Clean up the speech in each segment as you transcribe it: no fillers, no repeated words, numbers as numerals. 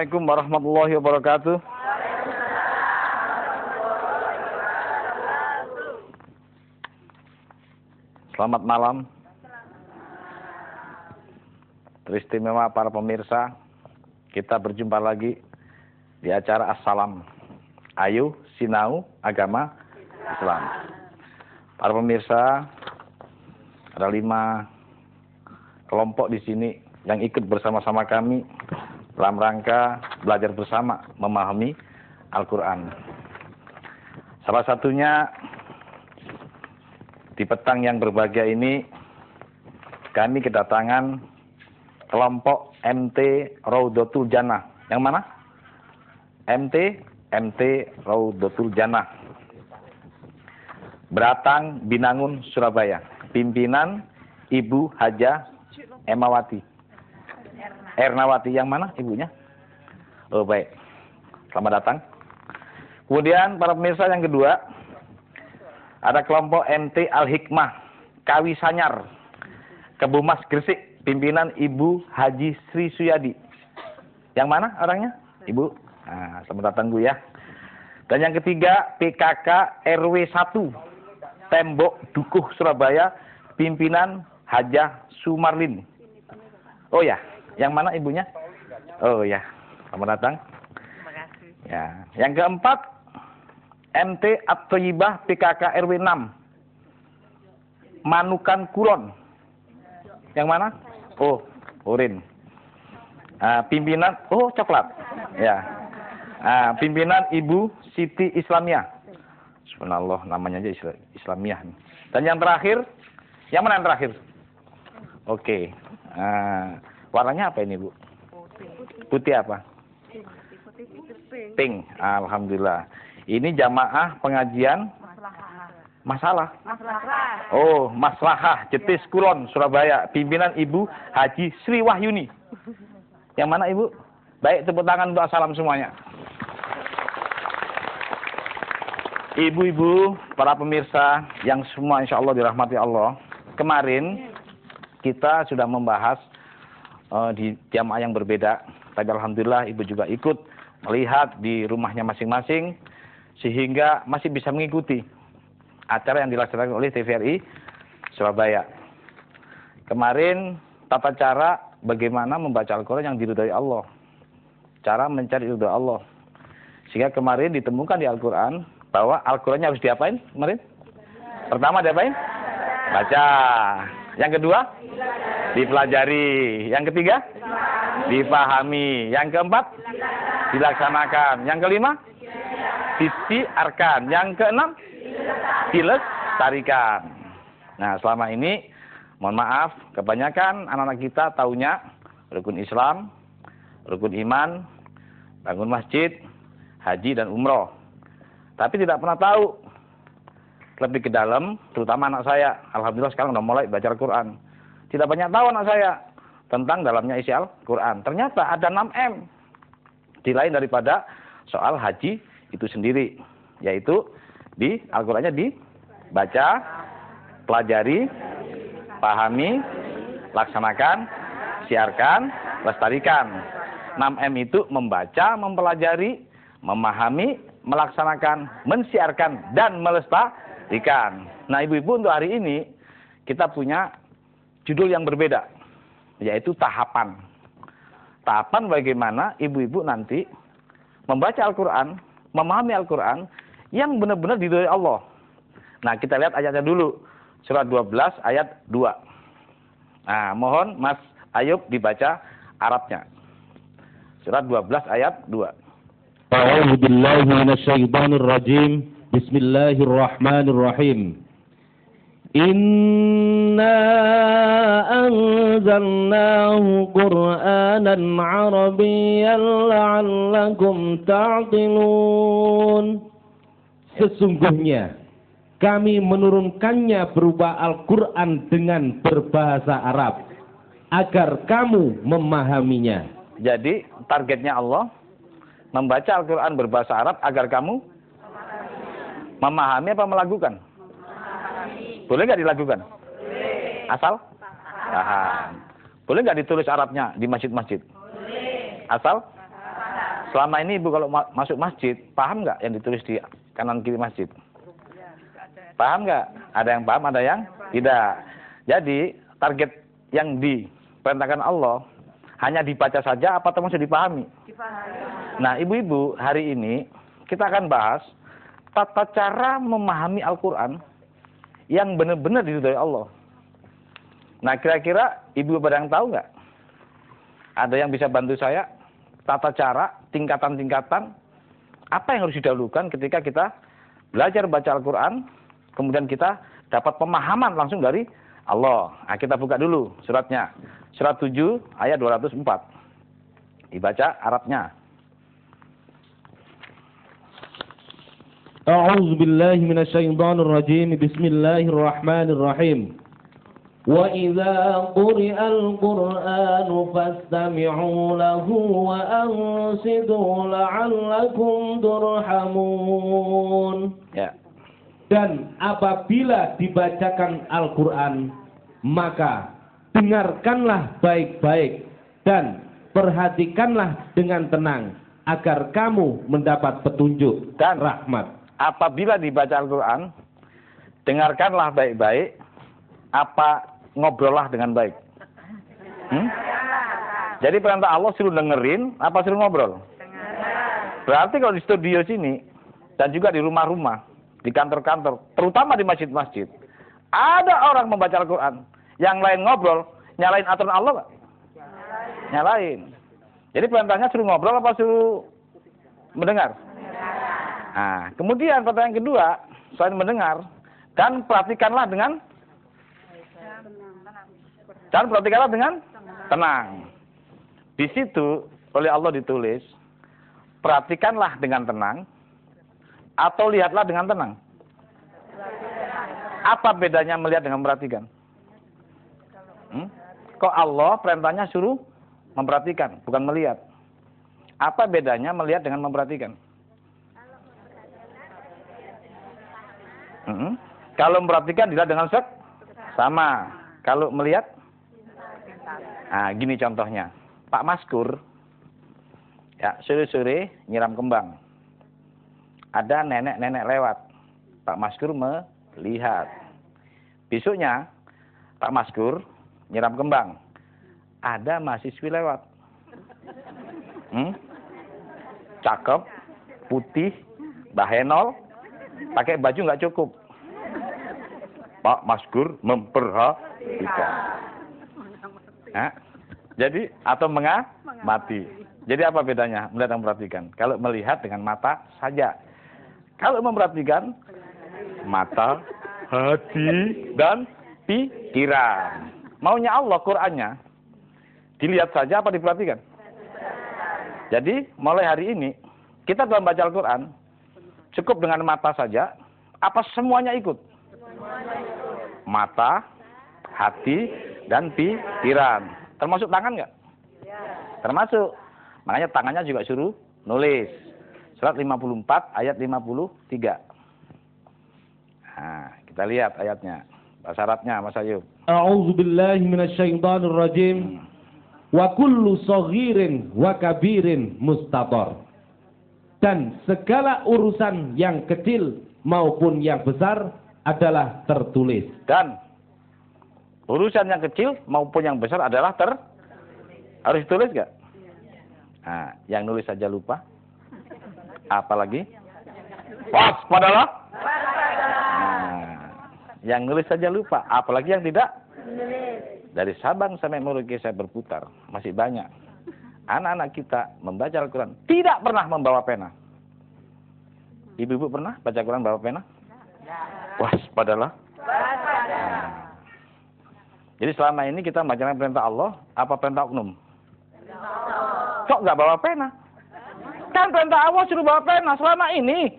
Assalamualaikum warahmatullahi wabarakatuh. Selamat malam. Teristimewa para pemirsa, kita berjumpa lagi di acara Assalam. Ayo sinau agama Islam. Para pemirsa, ada 5 kelompok di sini yang ikut bersama-sama kami dalam rangka belajar bersama memahami Al-Quran. Salah satunya di petang yang berbahagia ini kami kedatangan kelompok MT Raudhatul Jannah. Yang mana? MT Raudhatul Jannah. Beratang, Binangun, Surabaya. Pimpinan Ibu Hajah Emawati. Ernawati, yang mana ibunya? Oh baik, selamat datang. Kemudian para pemirsa yang kedua, ada kelompok MT Al-Hikmah Kawi Sanyar, Kebumas Gresik, pimpinan Ibu Haji Sri Suyadi. Yang mana orangnya? Ibu. Nah, selamat datang Bu ya. Dan yang ketiga PKK RW 1 Tembok Dukuh Surabaya, pimpinan Hajah Sumarlin. Oh ya, yang mana ibunya? Oh ya, selamat datang. Terima kasih. Ya, yang keempat MT At-Thayyibah PKK RW 6 Manukan Kulon. Yang mana? Oh, Urin. Pimpinan, oh coklat. Ya. Pimpinan Ibu Siti Islamiyah. Subhanallah, namanya aja Islamiyah. Dan yang terakhir, yang mana yang terakhir? Oke. Warnanya apa ini Bu? Putih apa? Pink. Alhamdulillah. Ini jamaah pengajian masalah. Oh, Maslahah Jetis Kulon Surabaya, pimpinan Ibu Haji Sri Wahyuni. Yang mana Ibu? Baik, tepuk tangan untuk assalam semuanya. Ibu-ibu, para pemirsa yang semua insya Allah dirahmati Allah. Kemarin kita sudah membahas di jamaah yang berbeda, tapi alhamdulillah ibu juga ikut melihat di rumahnya masing-masing sehingga masih bisa mengikuti acara yang dilaksanakan oleh TVRI Surabaya. Kemarin tata cara bagaimana membaca Al-Quran yang diridhai Allah, cara mencari ridha Allah, sehingga kemarin ditemukan di Al-Quran bahwa Al-Qurannya harus diapain kemarin? Pertama diapain? Baca. Yang kedua? Dipelajari. Yang ketiga? Dipahami. Yang keempat? Dilaksanakan. Yang kelima? Disiarkan. Yang keenam? Dilestarikan. Nah, selama ini mohon maaf, kebanyakan anak-anak kita taunya rukun Islam, rukun iman, bangun masjid, haji dan umroh. Tapi tidak pernah tahu lebih ke dalam, terutama anak saya. Alhamdulillah sekarang sudah mulai baca Al-Quran. Tidak banyak tahu anak saya tentang dalamnya isi Al-Quran. Ternyata ada 6M di lain daripada soal haji itu sendiri. Yaitu di Al-Qurannya dibaca, pelajari, pahami, laksanakan, siarkan, lestarikan. 6M itu membaca, mempelajari, memahami, melaksanakan, mensiarkan, dan melestarikan. Nah ibu-ibu, untuk hari ini kita punya judul yang berbeda, yaitu tahapan. Tahapan bagaimana ibu-ibu nanti membaca Al-Quran, memahami Al-Quran yang benar-benar diridhai Allah. Nah kita lihat ayatnya dulu, surat 12 ayat 2. Nah mohon Mas Ayub dibaca Arabnya. Surat 12 ayat 2. A'udzu billahi minasyaitonir rajim. Bismillahirrahmanirrahim. Inna anzalnahu Qur'anan Arabiyyan la'allakum ta'qilun. Sesungguhnya kami menurunkannya berupa Al-Quran dengan berbahasa Arab agar kamu memahaminya. Jadi targetnya Allah membaca Al-Quran berbahasa Arab agar kamu memahami apa melakukan? Boleh nggak dilakukan? Boleh. Asal? Paham. Boleh nggak ditulis Arabnya di masjid-masjid? Boleh. Asal? Selama ini ibu kalau masuk masjid, paham nggak yang ditulis di kanan kiri masjid? Paham nggak? Ada yang paham, ada yang tidak. Jadi target yang diperintahkan Allah hanya dibaca saja apa termasuk dipahami? Nah, ibu-ibu, hari ini kita akan bahas tata cara memahami Al-Quran yang benar-benar diridhoi Allah. Nah, kira-kira ibu pada yang tahu nggak? Ada yang bisa bantu saya? Tata cara, tingkatan-tingkatan, apa yang harus didahulukan ketika kita belajar baca Al-Quran, kemudian kita dapat pemahaman langsung dari Allah. Nah, kita buka dulu suratnya. Surat 7 ayat 204. Dibaca Arabnya. A'udzu billahi minasyaitonir rajim. Bismillahirrahmanirrahim. Wa idza quri'al Qur'anu fastami'u lahu wa ansitu la'allakum turhamun. Ya. Dan apabila dibacakan Al-Quran, maka dengarkanlah baik-baik dan perhatikanlah dengan tenang agar kamu mendapat petunjuk dan rahmat. Apabila dibaca Al-Quran, dengarkanlah baik-baik, ngobrollah dengan baik. Jadi perintah Allah suruh dengerin, apa suruh ngobrol? Berarti kalau di studio sini, dan juga di rumah-rumah, di kantor-kantor, terutama di masjid-masjid, ada orang membaca Al-Quran, yang lain ngobrol, nyalain aturan Allah nggak? Nyalain. Jadi perintahnya suruh ngobrol apa suruh mendengar? Nah, kemudian pertanyaan kedua, selain mendengar, dan perhatikanlah dengan tenang. Di situ oleh Allah ditulis, perhatikanlah dengan tenang, atau lihatlah dengan tenang. Apa bedanya melihat dengan memperhatikan? Kok Allah perintahnya suruh memperhatikan, bukan melihat? Apa bedanya melihat dengan memperhatikan? Kalau memperhatikan dilihat dengan sama. Kalau melihat, nah gini contohnya. Pak Maskur, ya sore-sore nyiram kembang. Ada nenek-nenek lewat. Pak Maskur melihat. Besoknya, Pak Maskur nyiram kembang. Ada mahasiswi lewat. Cakep, putih, bahenol, pakai baju nggak cukup. Pak Maskur memperhatikan. Nah, jadi atau mengamati. Jadi apa bedanya melihat dan memperhatikan? Kalau melihat dengan mata saja. Kalau memperhatikan mata, hati, dan pikiran. Maunya Allah Qur'annya dilihat saja apa diperhatikan? Jadi mulai hari ini kita dalam baca Al-Quran cukup dengan mata saja apa semuanya ikut? Mata, hati, dan pikiran. Termasuk tangan nggak? Termasuk. Makanya tangannya juga suruh nulis. Surat 54 ayat 53. Nah, kita lihat ayatnya. Syaratnya Mas Ayub. A'udzu billahi minasyaitonir rajim. Wa kullu saghirin wa kabirin mustatar. Dan segala urusan yang kecil maupun yang besar adalah tertulis. Dan urusan yang kecil maupun yang besar adalah harus ditulis nggak? Nah, yang nulis saja lupa. Apalagi? Waspadalah. Nah, yang nulis saja lupa. Apalagi yang tidak? Dari Sabang sampai Merauke saya berputar. Masih banyak. Anak-anak kita membaca Al-Quran tidak pernah membawa pena. Ibu-ibu pernah baca Al-Quran bawa pena? Waspadalah. Jadi selama ini kita membaca perintah Allah, apa perintah oknum? Kok nggak bawa pena? Kan perintah Allah suruh bawa pena selama ini.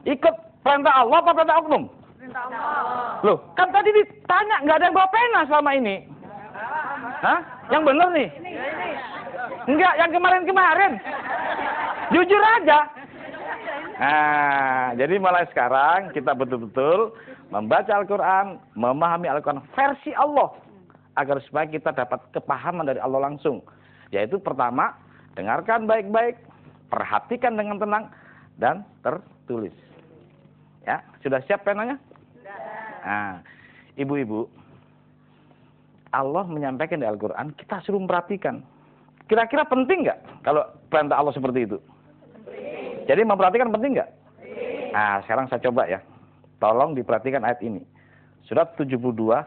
Ikut perintah Allah apa perintah oknum? Perintah Allah. Loh, kan tadi ditanya nggak ada yang bawa pena selama ini. Yang benar nih? Enggak, yang kemarin-kemarin. Jujur aja. Nah, jadi mulai sekarang kita betul-betul membaca Al-Quran, memahami Al-Quran versi Allah. Agar supaya kita dapat kepahaman dari Allah langsung. Yaitu pertama, dengarkan baik-baik. perhatikan dengan tenang dan tertulis. Ya, sudah siap penanya? Nah, ibu-ibu, Allah menyampaikan di Al-Quran, kita suruh memperhatikan. Kira-kira penting nggak kalau perintah Allah seperti itu? Jadi memperhatikan penting nggak? Nah, sekarang saya coba ya. Tolong diperhatikan ayat ini. Surat 72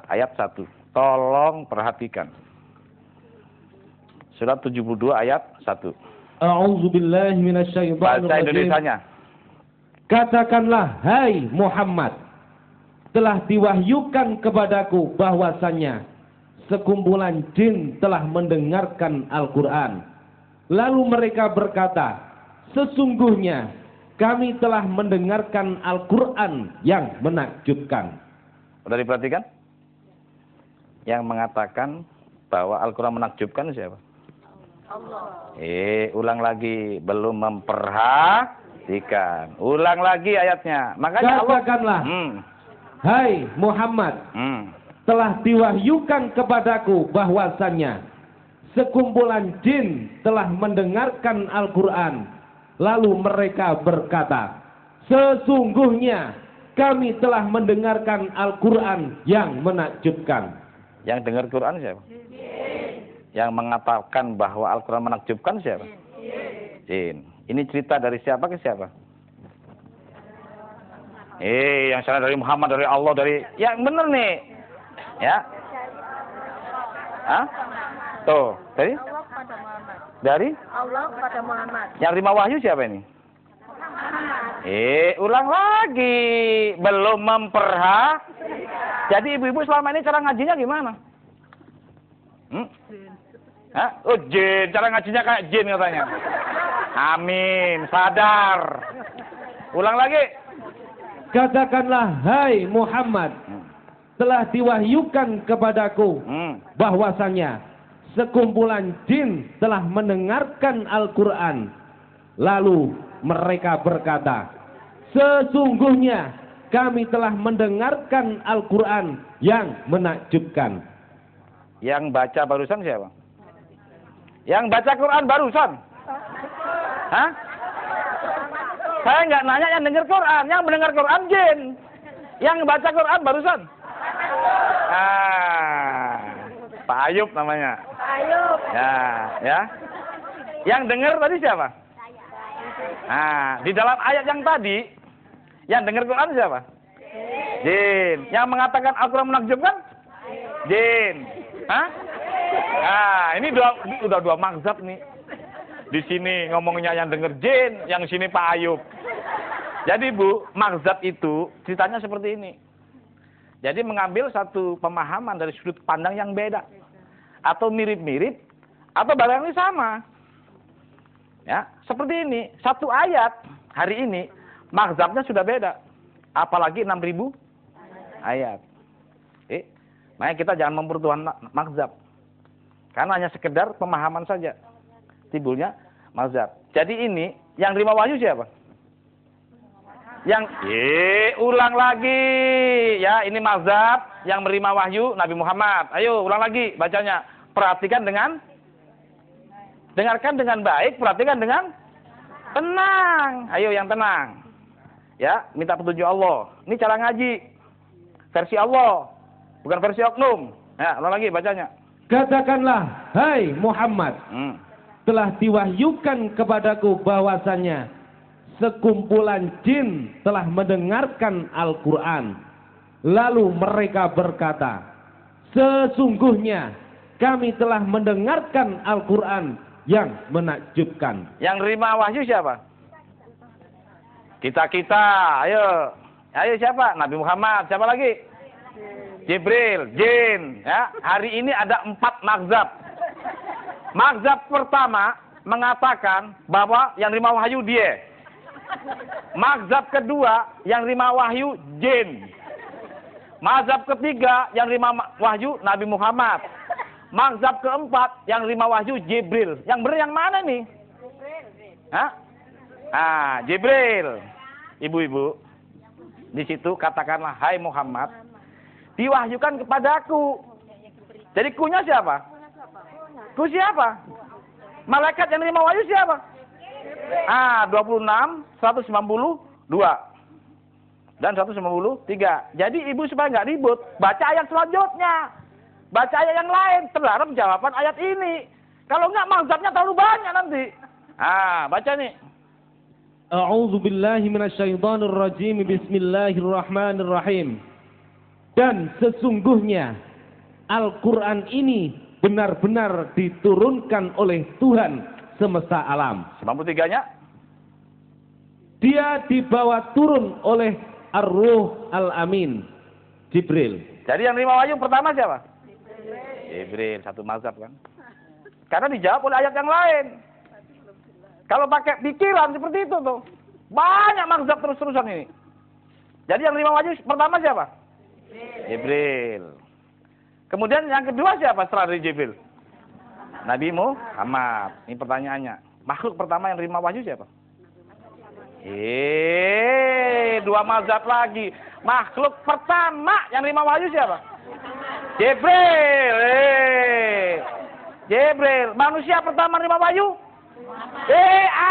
ayat 1. Tolong perhatikan. Surat 72 ayat 1. A'udzubillahi minasyaitonir Bahasa rajim. Indonesianya. Katakanlah, hai Muhammad, telah diwahyukan kepadaku bahwasannya sekumpulan jin telah mendengarkan Al-Quran. Lalu mereka berkata, sesungguhnya kami telah mendengarkan Al-Quran yang menakjubkan. Sudah diperhatikan? Yang mengatakan bahwa Al-Quran menakjubkan siapa? Allah. Ulang lagi. Belum memperhatikan. Ulang lagi ayatnya. Makanya katakanlah, hai Muhammad, telah diwahyukan kepadaku bahwasannya sekumpulan jin telah mendengarkan Al-Quran. Lalu mereka berkata, sesungguhnya kami telah mendengarkan Al-Quran yang menakjubkan. Yang dengar Quran siapa? Yang mengatakan bahwa Al-Quran menakjubkan siapa? Jin. Ini cerita dari siapa ke siapa? Yang sana dari Muhammad, dari Allah, dari... Yang benar nih. Ya. Hah? Tuh, dari? Allah kepada Muhammad. Dari? Allah kepada Muhammad. Yang terima wahyu siapa ini? Ulang lagi. Belum memperhatikan. Jadi ibu-ibu selama ini cara ngajinya gimana? Hah? Oh, jin. Cara ngajinya kayak jin katanya. Amin. Sadar. Ulang lagi. Katakanlah, hai Muhammad, telah diwahyukan kepadaku bahwasanya sekumpulan jin telah mendengarkan Al-Quran. Lalu mereka berkata, sesungguhnya kami telah mendengarkan Al-Quran yang menakjubkan. Yang baca barusan siapa? Yang baca Quran barusan? Hah? Saya nggak nanya yang dengar Quran, yang mendengar Quran jin. Yang baca Quran barusan? Pak Ayub namanya. Ayub. Ya. Yang dengar tadi siapa? Di dalam ayat yang tadi, yang dengar Quran siapa? Jin. Yang mengatakan Al-Quran menakjubkan? Jin. Hah? Ini udah dua mazhab nih. Di sini ngomongnya yang dengar jin, yang sini Pak Ayub. Jadi Bu, mazhab itu ceritanya seperti ini. Jadi mengambil satu pemahaman dari sudut pandang yang beda. Atau mirip-mirip, atau barangkali sama. Ya, seperti ini. Satu ayat hari ini, mazhabnya sudah beda. Apalagi 6.000 ayat. Makanya kita jangan mempertuhan mazhab. Karena hanya sekedar pemahaman saja. Timbulnya mazhab. Jadi ini, yang terima wahyu siapa? Yang ulang lagi. Ya, ini mazhab yang menerima wahyu Nabi Muhammad. Ayo, ulang lagi bacanya. Perhatikan dengarkan dengan baik, perhatikan dengan tenang. Ayo yang tenang. Ya, minta petunjuk Allah. Ini cara ngaji. Versi Allah, bukan versi oknum. Ya, ulang lagi bacanya. Katakanlah, hai Muhammad, telah diwahyukan kepadaku bahwasannya sekumpulan jin telah mendengarkan Al-Quran. Lalu mereka berkata, sesungguhnya kami telah mendengarkan Al-Quran yang menakjubkan. Yang terima wahyu siapa? Kita. Ayo siapa? Nabi Muhammad. Siapa lagi? Jibril, jin. Ya, hari ini ada 4 mazhab. Mazhab pertama mengatakan bahwa yang terima wahyu dia. Mazhab kedua yang terima wahyu jin. Mazhab ketiga yang terima wahyu Nabi Muhammad. Mazhab keempat yang terima wahyu Jibril. Yang benar yang mana nih? Jibril. Ibu-ibu, di situ katakanlah, hai Muhammad, diwahyukan kepadaku. Jadi kunya siapa? Ku siapa? Malaikat yang terima wahyu siapa? 26, 192 dan 193. Jadi ibu supaya nggak ribut, baca ayat selanjutnya. Baca ayat yang lain, terhadap jawaban ayat ini. Kalau nggak mazhabnya terlalu banyak nanti. Baca nih. A'udzu billahi minasyaitonir rajim. Bismillahirrahmanirrahim. Dan sesungguhnya Al-Qur'an ini benar-benar diturunkan oleh Tuhan semesta alam. 93-nya? Dia dibawa turun oleh Ar-Ruh Al-Amin, Jibril. Jadi yang terima wahyu pertama siapa? Jibril, satu mazhab kan. Karena dijawab oleh ayat yang lain. Kalau pakai pikiran seperti itu tuh, banyak mazhab terus-terusan ini. Jadi yang terima wahyu pertama siapa? Jibril. Kemudian yang kedua siapa setelah dari Jibril? Nabi Muhammad. Ini pertanyaannya. Makhluk pertama yang terima wahyu siapa? Dua mazhab lagi. Makhluk pertama yang terima wahyu siapa? Jibril. Jibril. Manusia pertama terima wahyu?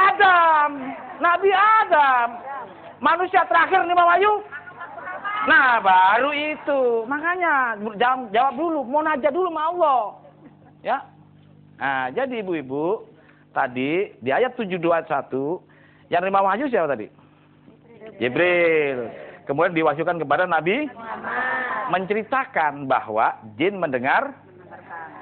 Adam. Nabi Adam. Manusia terakhir terima wahyu? Nah, baru itu. Makanya jawab dulu, mau najah dulu sama Allah. Ya. Nah, jadi ibu-ibu, tadi di ayat 721 yang terima wahyu siapa tadi? Jibril. Kemudian diwahyukan kepada Nabi menceritakan bahwa jin mendengar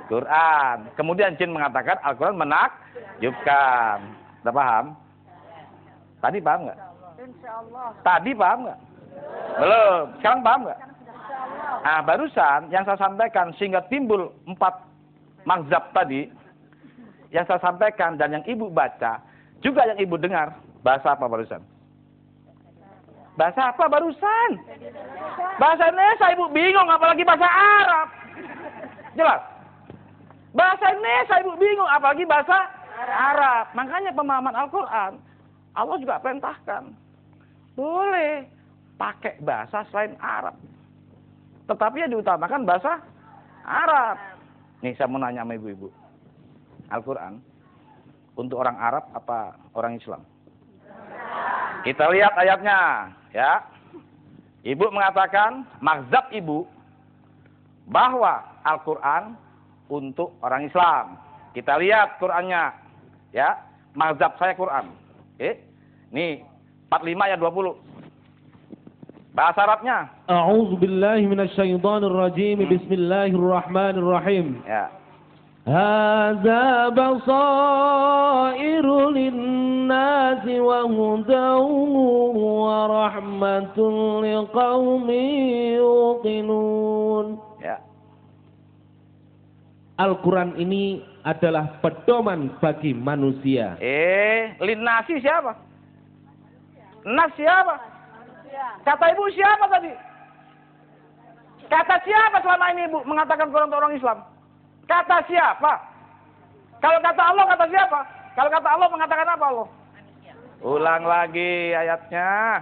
Quran. Kemudian jin mengatakan Al-Quran menakjubkan. Sudah paham? Tadi paham nggak? Tadi paham nggak? Belum. Sekarang paham nggak? Nah, barusan yang saya sampaikan sehingga timbul 4 mazhab tadi yang saya sampaikan dan yang ibu baca juga yang ibu dengar. Bahasa apa barusan? Bahasa apa barusan? Bahasa Indonesia ibu bingung, apalagi bahasa Arab. Jelas? Bahasa Indonesia ibu bingung, apalagi bahasa Arab. Makanya pemahaman Al-Quran, Allah juga perintahkan. Boleh pakai bahasa selain Arab. Tetapi yang diutamakan bahasa Arab. Nih saya mau nanya sama ibu-ibu. Al-Quran untuk orang Arab apa orang Islam? Kita lihat ayatnya, ya. Ibu mengatakan, mazhab ibu, bahwa Al-Quran untuk orang Islam. Kita lihat Qurannya, ya. Mazhab saya Quran. Nih, 45 ayat 20. Bahasa Arabnya. A'udzu billahi minasyaitonir rajim. Bismillahirrahmanirrahim. Ya. Hadza basairu linnasi wa hudan wa rahmatun liqaumin yuqinun. Ya. Al-Quran ini adalah pedoman bagi manusia. Linnasi siapa? Nas siapa? Kata ibu siapa tadi? Kata siapa selama ini ibu mengatakan Quran untuk orang Islam? Kata siapa? Kalau kata Allah, kata siapa? Kalau kata Allah, mengatakan apa Allah? Ulang lagi ayatnya.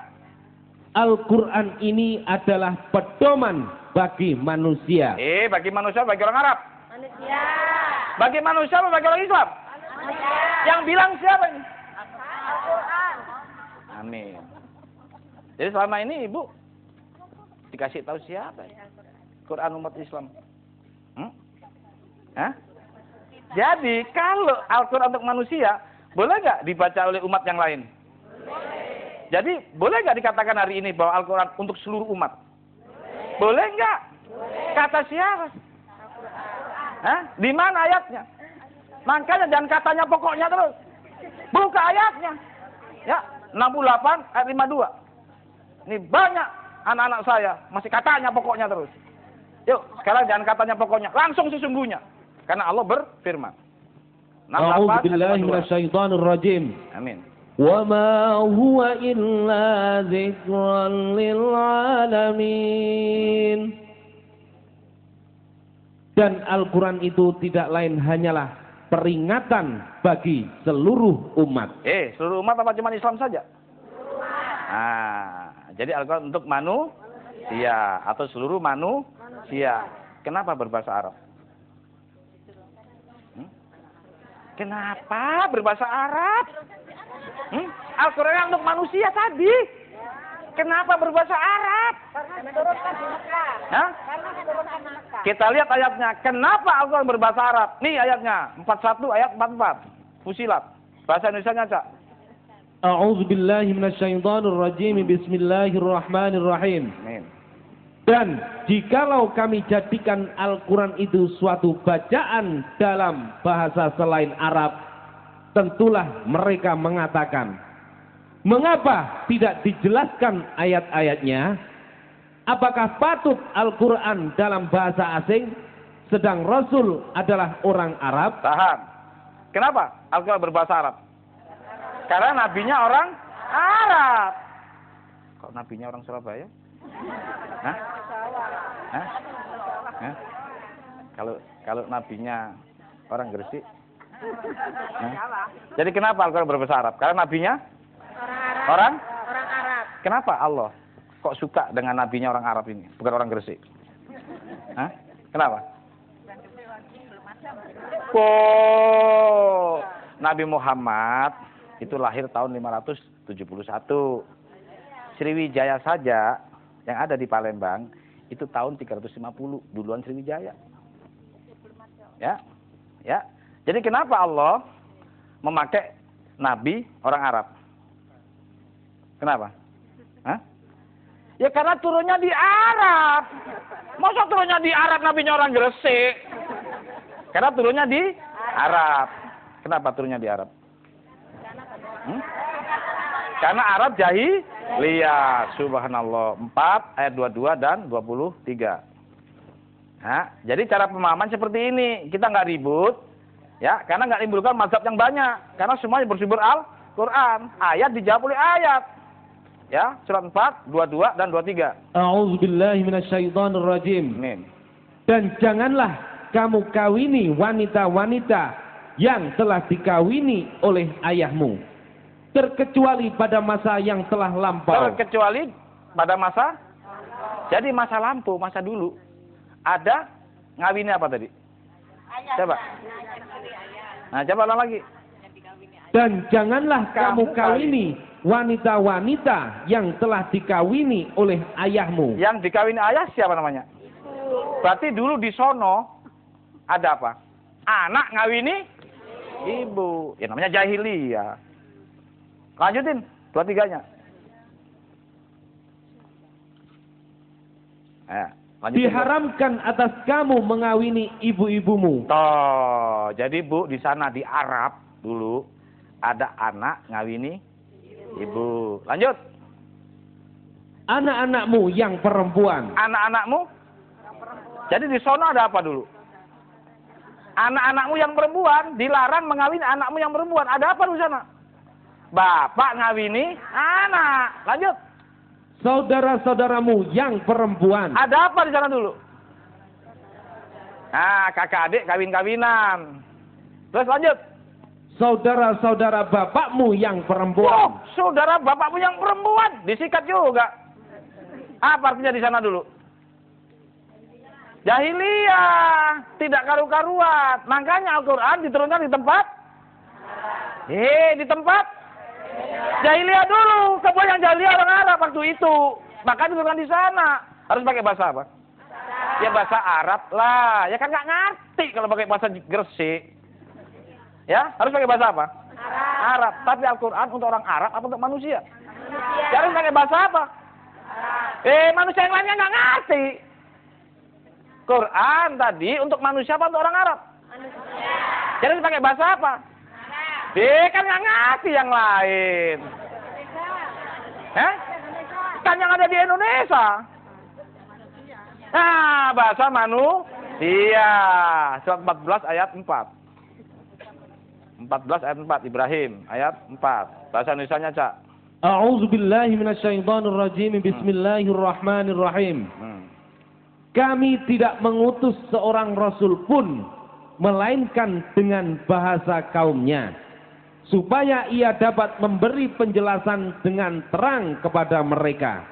Al-Quran ini adalah pedoman bagi manusia. Bagi manusia, bagi orang Arab? Manusia. Bagi manusia, bagi orang Islam? Manusia. Yang bilang siapa ini? Al-Quran. Amin. Jadi selama ini ibu dikasih tahu siapa? Quran umat Islam. Hah? Jadi kalau Al-Quran untuk manusia, boleh nggak dibaca oleh umat yang lain? Boleh. Jadi boleh nggak dikatakan hari ini bahwa Al-Quran untuk seluruh umat? Boleh nggak? Kata siapa? Hah? Di mana ayatnya? Makanya jangan katanya pokoknya terus. Buka ayatnya. Ya, 68 ayat 52. Ini banyak anak-anak saya masih katanya pokoknya terus. Yuk, sekarang jangan katanya pokoknya, langsung sesungguhnya. Karena Allah berfirman. A'udzu billahi minasyaitonir rajim. Amin. Wa ma huwa illa dzikran lil alamin. Dan Al-Quran itu tidak lain hanyalah peringatan bagi seluruh umat. Seluruh umat apa cuma Islam saja? Jadi Al-Quran untuk manusia atau seluruh manusia. Kenapa berbahasa Arab? Kenapa berbahasa Arab? Al-Quran untuk manusia tadi. Kenapa berbahasa Arab? Karena diturunkan di Mekah. Hah? Karena diturunkan di Mekah. Kita lihat ayatnya. Kenapa Al-Quran berbahasa Arab? Nih ayatnya. 41 ayat 44. Fusilat. Bahasa Indonesianya, Cak. A'udzu billahi minasyaitonir rajim. Bismillahirrahmanirrahim. Amin. Dan jikalau kami jadikan Al-Quran itu suatu bacaan dalam bahasa selain Arab, tentulah mereka mengatakan, mengapa tidak dijelaskan ayat-ayatnya? Apakah patut Al-Quran dalam bahasa asing, sedang Rasul adalah orang Arab? Tahan. Kenapa Al-Quran berbahasa Arab? Karena nabinya orang Arab. Kok nabinya orang Surabaya? Hah? Hah? Hah? Kalau nabinya orang Gresik? Hah? Jadi kenapa Al-Quran berbahasa Arab? Karena nabinya orang Arab. Kenapa Allah kok suka dengan nabinya orang Arab ini, bukan orang Gresik? Hah? Kenapa? Oh, Nabi Muhammad itu lahir tahun 571. Sriwijaya saja yang ada di Palembang itu tahun 350 duluan Sriwijaya. Ya. Ya. Jadi kenapa Allah memakai nabi orang Arab? Kenapa? Hah? Ya karena turunnya di Arab. Masa turunnya di Arab nabinya orang Gresik? Karena turunnya di Arab. Kenapa turunnya di Arab? Karena Arab jahiliyah. Subhanallah. 4 ayat 22 dan 23. Nah, jadi cara pemahaman seperti ini. Kita nggak ribut. Ya, karena nggak menimbulkan mazhab yang banyak. Karena semuanya bersumber Al-Quran. Ayat dijawab oleh ayat. Ya, surat 4, 22 dan 23. A'udzu billahi minasyaitonir rajim. Amin. Dan janganlah kamu kawini wanita-wanita yang telah dikawini oleh ayahmu, terkecuali pada masa yang telah lampau. Terkecuali pada masa, jadi masa lampau, masa dulu. Ada ngawini apa tadi? Coba. Nah, coba ulang lagi. Dan janganlah kamu kawini wanita-wanita yang telah dikawini oleh ayahmu. Yang dikawini ayah siapa namanya? Berarti dulu di sono ada apa? Anak ngawini ibu. Ya namanya jahiliyah. Lanjutin 23-nya. Lanjutin. Diharamkan atas kamu mengawini ibu-ibumu. Toh, jadi Bu di sana di Arab dulu ada anak ngawini ibu. Lanjut. Anak-anakmu yang perempuan. Anak-anakmu? Jadi di sono ada apa dulu? Anak-anakmu yang perempuan dilarang mengawini anakmu yang perempuan. Ada apa di sana? Bapak ngawini anak. Lanjut. Saudara-saudaramu yang perempuan. Ada apa di sana dulu? Nah, kakak adik kawin-kawinan. Terus lanjut. Saudara-saudara bapakmu yang Oh, perempuan. saudara bapakmu yang perempuan. Disikat juga. Apa artinya di sana dulu? Jahiliyah. Tidak karu-karuan. Makanya Al-Quran diturunkan di tempat? Di tempat? Jahiliyah dulu. Kebanyakan jahiliyah orang Arab waktu itu. Maka diturunkan di sana. Harus pakai bahasa apa? Ya bahasa Arab lah. Ya kan nggak ngerti kalau pakai bahasa Gresik. Ya, harus pakai bahasa apa? Arab. Tapi Al-Quran untuk orang Arab apa untuk manusia? Ya, harus pakai bahasa apa? Manusia yang lainnya nggak ngerti. Quran tadi untuk manusia apa untuk orang Arab? Manusia. Jadi harus pakai bahasa apa? Kan nggak ngerti yang lain. Kan yang ada di Indonesia. Nah, bahasa manusia. Surat 14 ayat 4. 14 ayat 4 Ibrahim ayat 4. Bahasa Indonesianya, Cak. A'udzu billahi minasyaitonir rajim. Bismillahirrahmanirrahim. Kami tidak mengutus seorang rasul pun melainkan dengan bahasa kaumnya, supaya ia dapat memberi penjelasan dengan terang kepada mereka.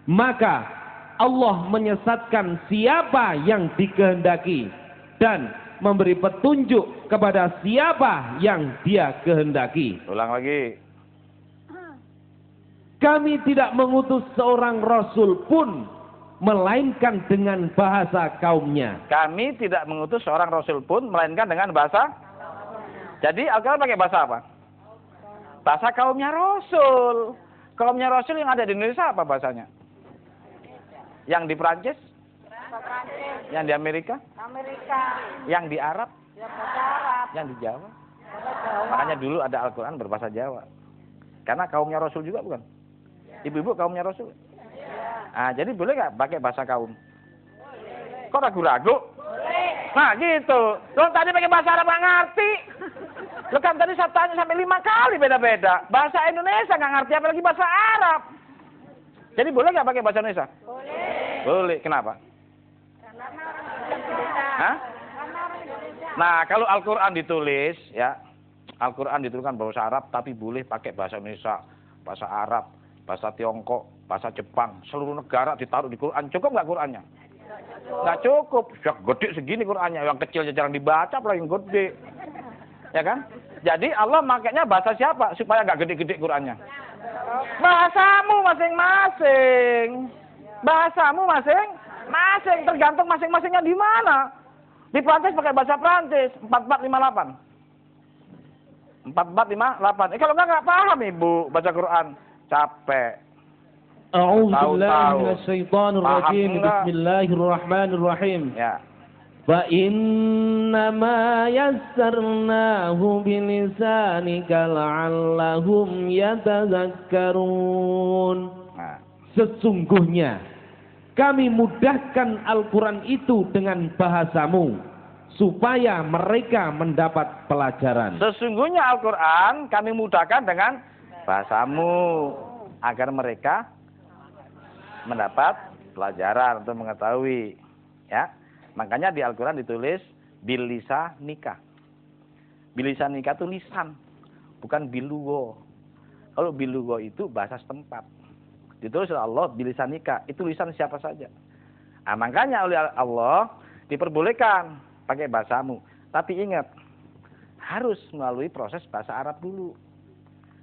Maka Allah menyesatkan siapa yang dikehendaki dan memberi petunjuk kepada siapa yang Dia kehendaki. Ulang lagi. Kami tidak mengutus seorang rasul pun melainkan dengan bahasa kaumnya. Kami tidak mengutus seorang rasul pun melainkan dengan bahasa. Jadi Al-Quran pakai bahasa apa? Bahasa kaumnya rasul. Kaumnya rasul yang ada di Indonesia apa bahasanya? Yang di Perancis? Prancis, Yang di Amerika? Amerika, Yang di Arab? ya bahasa Arab, Yang di Jawa? bahasa Jawa. Makanya dulu ada Al-Quran berbahasa Jawa. Karena kaumnya rasul juga bukan? Ibu-ibu kaumnya rasul. Ah, jadi boleh nggak pakai bahasa kaum? Kok ragu-ragu? Nah gitu. Lo tadi pakai bahasa Arab nggak ngerti. Lo kan tadi saya tanya sampai 5 kali beda-beda. Bahasa Indonesia nggak ngerti, apalagi bahasa Arab. Jadi boleh nggak pakai bahasa Indonesia? Boleh. Boleh. Kenapa? Karena orang Indonesia. Hah? Karena orang Indonesia. Nah kalau Al-Quran ditulis, ya Al-Quran dituliskan bahasa Arab, tapi boleh pakai bahasa Indonesia, bahasa Arab, bahasa Tiongkok, bahasa Jepang, seluruh negara ditaruh di Quran. Cukup nggak Qurannya? Nggak cukup. Sudah gede segini Qurannya, yang kecil jarang dibaca, apalagi yang gede. Ya kan? Jadi Allah makanya bahasa siapa supaya nggak gede-gede Qurannya? Bahasamu masing-masing. Bahasamu masing-masing, tergantung masing-masingnya di mana. Di Prancis pakai bahasa Prancis, 4458. 4458. Kalau nggak paham Ibu baca Quran, capek. A'udzu billahi Tahu-tahu. minasyaitonir rajim. Paham enggak? Bismillahirrahmanirrahim. Ya. Fa innama yassarnahu bilisanika la'allahum yatadzakkarun. Nah, Sesungguhnya kami mudahkan Al-Quran itu dengan bahasamu supaya mereka mendapat pelajaran. sesungguhnya Al-Quran kami mudahkan dengan bahasamu agar mereka mendapat pelajaran untuk mengetahui. Ya, makanya di Al-Quran ditulis bilisanika. Bilisanika itu lisan, bukan bilugo. Kalau bilugo itu bahasa setempat. Ditulis oleh Allah bilisanika, itu lisan siapa saja. Nah, makanya oleh Allah diperbolehkan pakai bahasamu. Tapi ingat, harus melalui proses bahasa Arab dulu.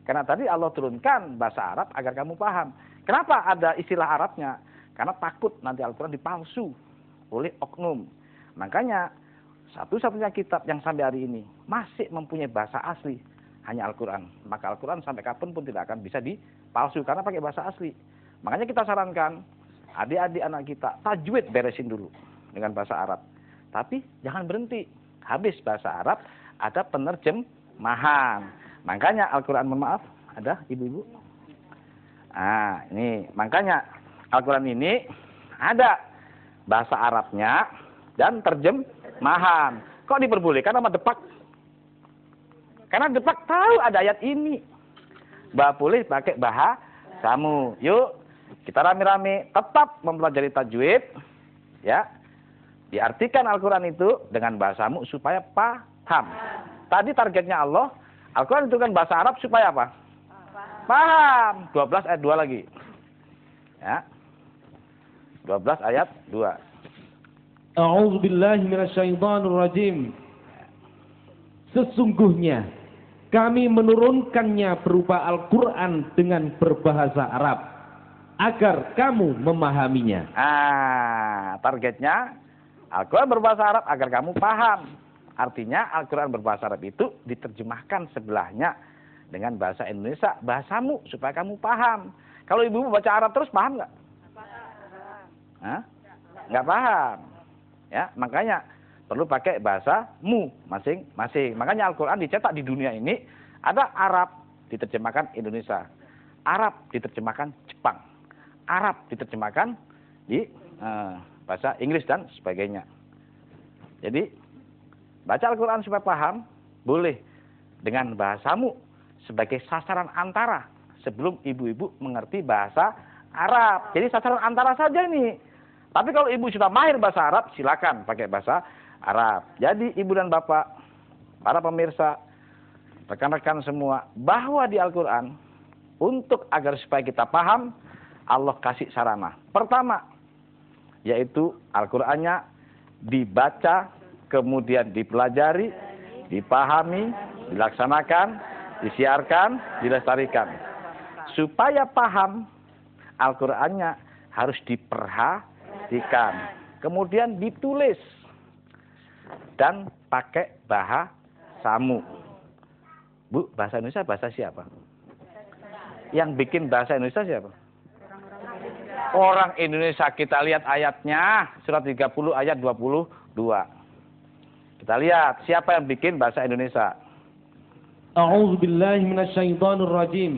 Karena tadi Allah turunkan bahasa Arab agar kamu paham. Kenapa ada istilah Arabnya? Karena takut nanti Al-Quran dipalsu oleh oknum. Makanya satu-satunya kitab yang sampai hari ini masih mempunyai bahasa asli hanya Al-Quran. Maka Al-Quran sampai kapanpun tidak akan bisa dipalsu karena pakai bahasa asli. Makanya kita sarankan adik-adik anak kita tajwid beresin dulu dengan bahasa Arab. Tapi jangan berhenti. Habis bahasa Arab ada penerjemahan. Makanya Al-Quran, mohon maaf, ada ibu-ibu? Nah, ini makanya Al-Quran ini ada bahasa Arabnya dan terjemahan. Kok diperbolehkan sama Depak? Karena Depak tahu ada ayat ini. Bah boleh pakai bahasamu. Yuk, kita rame-rame tetap mempelajari tajwid. Ya, diartikan Al-Quran itu dengan bahasamu supaya paham. Tadi targetnya Allah, Al-Quran itu kan bahasa Arab supaya apa? Paham. 12 ayat 2 lagi. Ya. 12 ayat 2. A'udzu billahi minasyaitonir rajim. Sesungguhnya kami menurunkannya berupa Al-Quran dengan berbahasa Arab agar kamu memahaminya. Targetnya Al-Quran berbahasa Arab agar kamu paham. Artinya Al-Quran berbahasa Arab itu diterjemahkan sebelahnya dengan bahasa Indonesia, bahasamu supaya kamu paham. Kalau ibu baca Arab terus paham nggak? Nggak paham. Ya, makanya perlu pakai bahasamu masing-masing. Makanya Al-Quran dicetak di dunia ini ada Arab diterjemahkan Indonesia, Arab diterjemahkan Jepang, Arab diterjemahkan di bahasa Inggris dan sebagainya. Jadi baca Al-Quran supaya paham boleh dengan bahasamu sebagai sasaran antara sebelum ibu-ibu mengerti bahasa Arab. Jadi sasaran antara saja ini. Tapi kalau ibu sudah mahir bahasa Arab, silakan pakai bahasa Arab. Jadi ibu dan bapak, para pemirsa, rekan-rekan semua, bahwa di Al-Quran untuk agar supaya kita paham, Allah kasih sarana. Pertama, yaitu Al-Qurannya dibaca, kemudian dipelajari, dipahami, dilaksanakan, disiarkan, dilestarikan. supaya paham Al-Qur'annya harus diperhatikan. Kemudian ditulis dan pakai bahasamu. Bu, bahasa Indonesia bahasa siapa? Yang bikin bahasa Indonesia siapa? Orang Indonesia. Kita lihat ayatnya, surat 30 ayat 22. Kita lihat siapa yang bikin bahasa Indonesia. A'udzubillahi minasyaitonirrajim.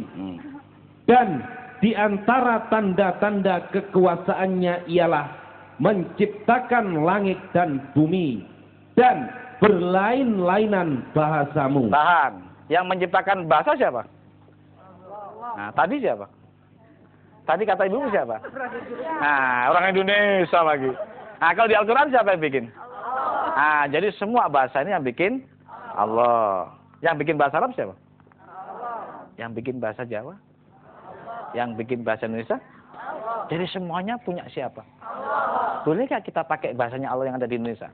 Dan di antara tanda-tanda kekuasaannya ialah menciptakan langit dan bumi dan berlain-lainan bahasamu. Tahan. Yang menciptakan bahasa siapa? Nah, tadi siapa? Tadi kata ibu siapa? Nah, orang Indonesia lagi. Nah, kalau di Al-Quran siapa yang bikin? Nah, jadi semua bahasa ini yang bikin Allah. Yang bikin bahasa Arab siapa? Yang bikin bahasa Jawa? Yang bikin bahasa Indonesia? Jadi semuanya punya siapa? Boleh nggak kita pakai bahasanya Allah yang ada di Indonesia?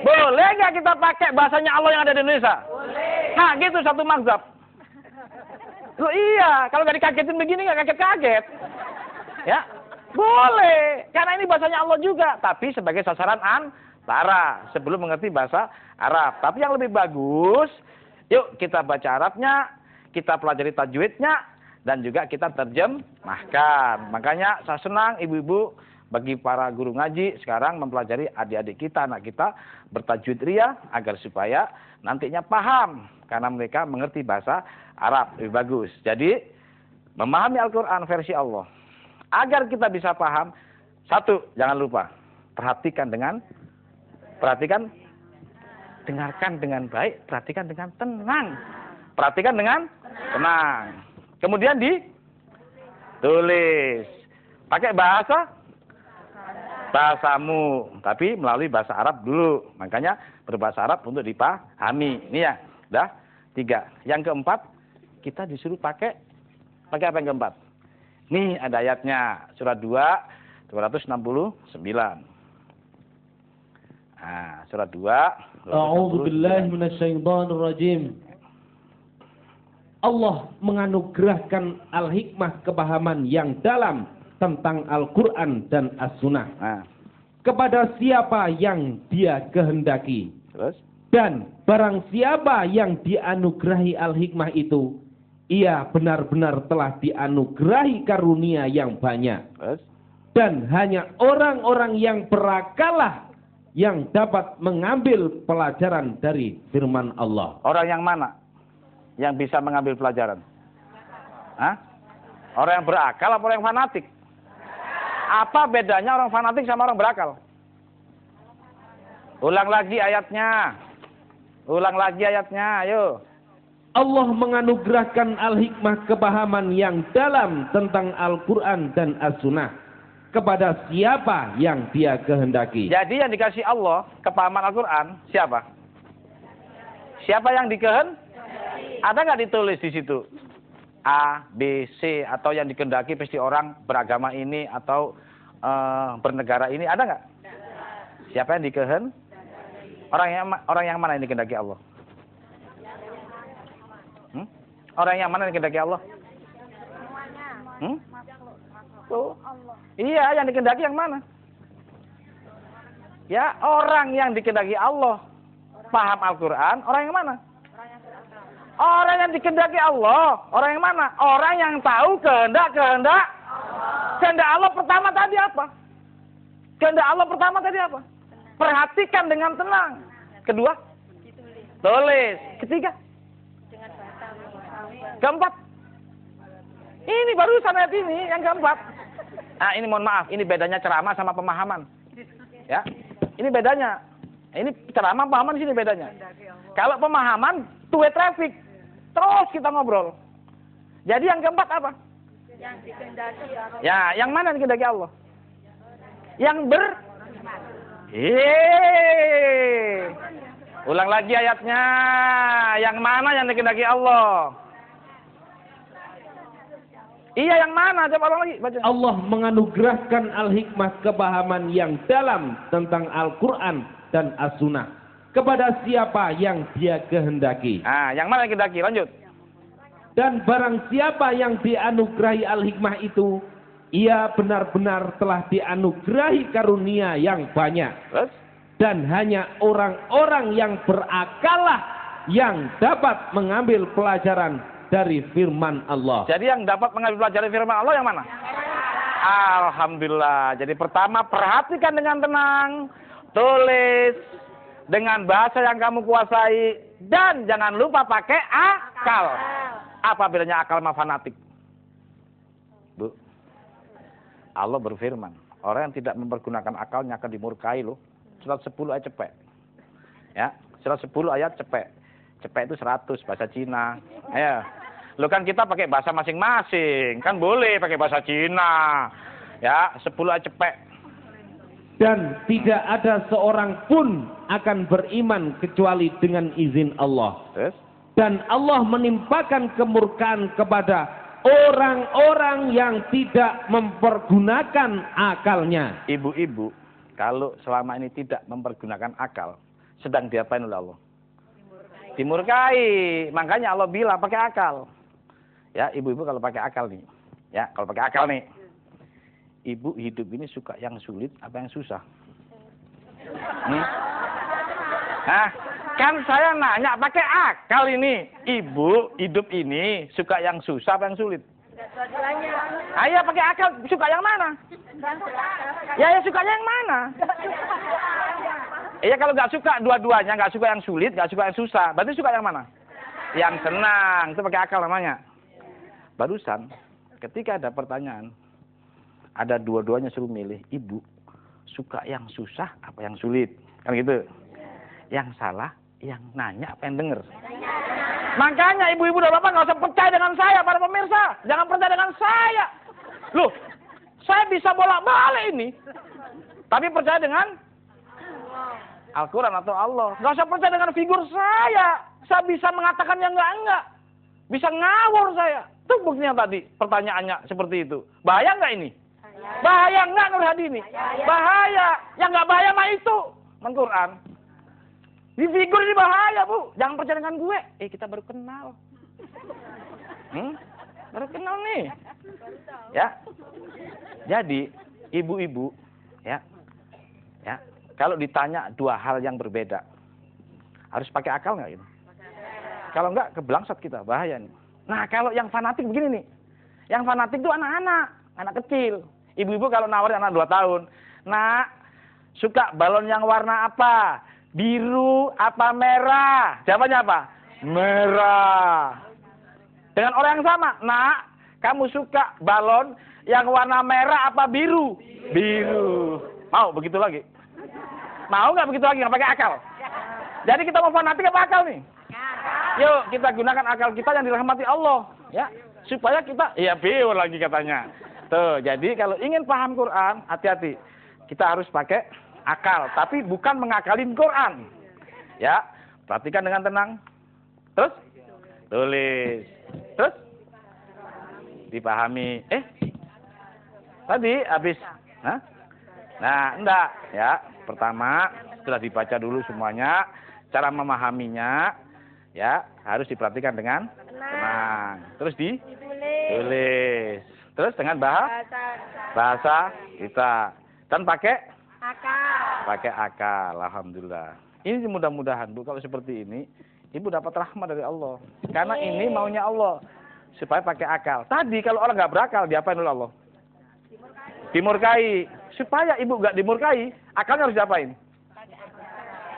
Boleh nggak kita pakai bahasanya Allah yang ada di Indonesia? Nah, gitu satu mazhab. Loh iya, kalau nggak dikagetin begini nggak kaget-kaget. Ya, boleh. Karena ini bahasanya Allah juga. Tapi sebagai sasaran antara. Sebelum mengerti bahasa Arab. Tapi yang lebih bagus, yuk kita baca Arabnya, kita pelajari tajwidnya, dan juga kita terjemahkan. Makanya saya senang ibu-ibu bagi para guru ngaji sekarang mempelajari adik-adik kita, anak kita bertajwid ria agar supaya nantinya paham. Karena mereka mengerti bahasa Arab lebih bagus. Jadi memahami Al-Quran versi Allah. Agar kita bisa paham, satu, jangan lupa, perhatikan, dengarkan dengan baik, perhatikan dengan tenang. Perhatikan dengan tenang. Kemudian ditulis. Pakai bahasamu, tapi melalui bahasa Arab dulu. Makanya berbahasa Arab untuk dipahami. Ini ya, udah 3. Yang keempat, kita disuruh pakai apa yang keempat? Nih ada ayatnya, surat 2, 269. Nah, surat 2. A'udzubillahi minasyaitonirrajim. Allah menganugerahkan al-hikmah kepahaman yang dalam tentang Al-Quran dan As-Sunnah. Nah. Kepada siapa yang Dia kehendaki. Terus? Dan barang siapa yang dianugerahi al-hikmah itu, ia benar-benar telah dianugerahi karunia yang banyak. Terus? Dan hanya orang-orang yang berakalah yang dapat mengambil pelajaran dari firman Allah. Orang yang mana yang bisa mengambil pelajaran? Hah? Orang yang berakal apa orang yang fanatik? Apa bedanya orang fanatik sama orang berakal? Ulang lagi ayatnya. Ulang lagi ayatnya, ayo. Allah menganugerahkan al-hikmah kepahaman yang dalam tentang Al-Quran dan As-Sunnah kepada siapa yang Dia kehendaki. Jadi yang dikasih Allah kepahaman Al-Quran siapa? Siapa yang dikehendaki? Ada nggak ditulis di situ? A, B, C, atau yang dikehendaki pasti orang beragama ini atau bernegara ini, ada nggak? Siapa yang dikehendaki? Orang yang mana yang dikehendaki Allah? Orang yang mana yang dikehendaki Allah? Tuh. Iya, yang dikehendaki yang mana? Ya, orang yang dikehendaki Allah paham Al-Quran, orang yang mana? Orang yang dikehendaki Allah, orang yang mana? Orang yang tahu kehendak Allah pertama tadi apa? Kehendak Allah pertama tadi apa? Perhatikan dengan tenang. Kedua, tulis. Ketiga, keempat. Ini barusan ayat ini yang keempat. Nah, ini mohon maaf, ini bedanya ceramah sama pemahaman. Ya, ini bedanya. Ini ceramah, pemahaman, sini bedanya. Kalau pemahaman, two-way traffic. Terus kita ngobrol. Jadi yang keempat apa? Yang dikehendaki Allah. Ya, yang mana yang dikehendaki Allah? Yang Ulang lagi ayatnya. Yang mana yang dikehendaki Allah? Iya, yang mana? Coba ulang lagi, baca. Allah menganugerahkan al-hikmah kepahaman yang dalam tentang Al-Quran dan As-Sunnah kepada siapa yang Dia kehendaki. Nah, yang mana yang dikehendaki? Lanjut. Dan barang siapa yang dianugerahi al-hikmah itu, ia benar-benar telah dianugerahi karunia yang banyak. Terus? Dan hanya orang-orang yang berakallah yang dapat mengambil pelajaran dari firman Allah. Jadi yang dapat mengambil pelajaran firman Allah yang mana? Alhamdulillah. Jadi pertama, perhatikan dengan tenang, tulis dengan bahasa yang kamu kuasai, dan jangan lupa pakai akal. Apa bedanya akal sama fanatik? Bu, Allah berfirman, orang yang tidak mempergunakan akalnya akan dimurkai loh. Surat 10 ayat cepek. Ya, surat 10 ayat cepek. Cepek itu 100 bahasa Cina. Ya. Lo kan kita pakai bahasa masing-masing, kan boleh pakai bahasa Cina. Ya, 10 ayat cepek. Dan tidak ada seorang pun akan beriman kecuali dengan izin Allah. Terus? Dan Allah menimpakan kemurkaan kepada orang-orang yang tidak mempergunakan akalnya. Ibu-ibu, kalau selama ini tidak mempergunakan akal, sedang diapain oleh Allah? Dimurkai. Makanya Allah bilang pakai akal. Ya, ibu-ibu kalau pakai akal nih. Ya, kalau pakai akal nih. Ibu hidup ini suka yang sulit apa yang susah? Nah, kan saya nanya pakai akal ini. Ibu hidup ini suka yang susah apa yang sulit? Ayo pakai akal, suka yang mana? Ya sukanya yang mana? Iya kalau nggak suka dua-duanya, nggak suka yang sulit, nggak suka yang susah, berarti suka yang mana? Yang senang, itu pakai akal namanya. Barusan, ketika ada pertanyaan, ada dua-duanya suruh milih, ibu suka yang susah apa yang sulit, kan gitu? Yang salah, yang nanya apa yang denger. Makanya ibu-ibu dan bapak nggak usah percaya dengan saya, para pemirsa, jangan percaya dengan saya. Loh, saya bisa bolak-balik ini, tapi percaya dengan Al-Quran atau Allah. Nggak usah percaya dengan figur saya. Saya bisa mengatakan yang enggak. Bisa ngawur saya. Itu buktinya tadi. Pertanyaannya seperti itu. Bahaya nggak ini? Bahaya nggak Nur Hadi ini? Bahaya. Yang nggak bahaya mah itu. Al-Quran. Di figur ini bahaya, Bu. Jangan percaya dengan gue. Kita baru kenal. Baru kenal nih. Ya. Jadi, ibu-ibu. Ya. Kalau ditanya dua hal yang berbeda, harus pakai akal nggak gitu? Kalau nggak, kebelangsat kita, bahaya nih. Nah, kalau yang fanatik begini nih. Yang fanatik itu anak-anak, anak kecil. Ibu-ibu kalau nawarin anak 2 tahun, nak, suka balon yang warna apa? Biru apa merah? Jawabannya apa? Merah. Dengan orang yang sama, nak, kamu suka balon yang warna merah apa biru? Biru. Mau begitu lagi? Mau nggak begitu lagi, nggak pakai akal? Jadi kita mau fanatik apa akal nih? Yuk kita gunakan akal kita yang dirahmati Allah, ya, supaya kita, biur lagi katanya. Tuh, jadi kalau ingin paham Quran, hati-hati, kita harus pakai akal, tapi bukan mengakalin Quran, ya. Perhatikan dengan tenang, terus tulis, terus dipahami. Tadi habis, nah enggak, ya. Pertama, setelah dibaca dulu semuanya, cara memahaminya, ya, harus diperhatikan dengan tenang. Terus ditulis. Terus dengan bahasa kita. Dan pakai akal. Alhamdulillah. Ini mudah-mudahan, Bu, kalau seperti ini, Ibu dapat rahmat dari Allah. Karena ini maunya Allah. Supaya pakai akal. Tadi kalau orang nggak berakal, diapain oleh Allah? Dimurkai. Supaya ibu nggak dimurkai, akalnya harus diapain?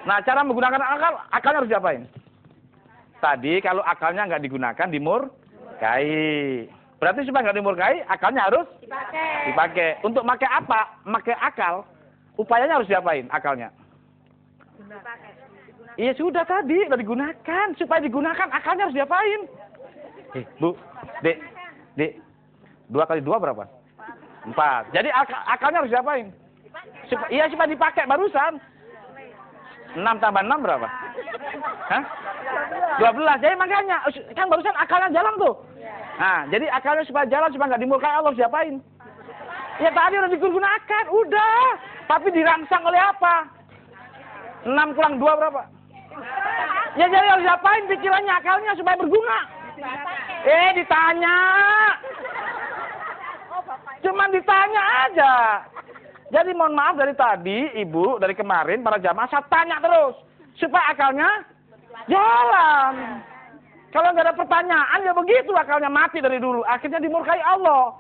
Nah, cara menggunakan akal, akalnya harus diapain? Tadi kalau akalnya nggak digunakan, dimurkai. Berarti supaya nggak dimurkai, akalnya harus dipakai. Untuk pakai apa? Pakai akal. Upayanya harus diapain? Akalnya? Iya sudah tadi, udah digunakan. Supaya digunakan, akalnya harus diapain? Bu, Dek, 2 kali 2 berapa? 4. Jadi akalnya harus diapain? Supaya dipakai barusan. 6 tambah 6 berapa? Hah? 12. Jadi makanya, kan barusan akalnya jalan tuh. Nah, jadi akalnya supaya jalan, supaya nggak dimurkai Allah, harus diapain? Ya tadi udah digunakan, udah. Tapi dirangsang oleh apa? 6 kurang 2 berapa? Ya jadi harus diapain pikirannya, akalnya supaya berguna. Ditanya. Cuman ditanya aja. Jadi mohon maaf dari tadi, Ibu, dari kemarin, para jamaah, saya tanya terus. Supaya akalnya jalan. Kalau nggak ada pertanyaan, ya begitu akalnya mati dari dulu. Akhirnya dimurkai Allah.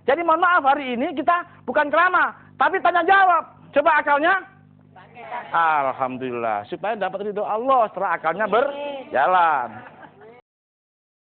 Jadi mohon maaf, hari ini kita bukan ceramah, tapi tanya jawab. Coba akalnya. Alhamdulillah. Supaya dapat ridho Allah setelah akalnya berjalan.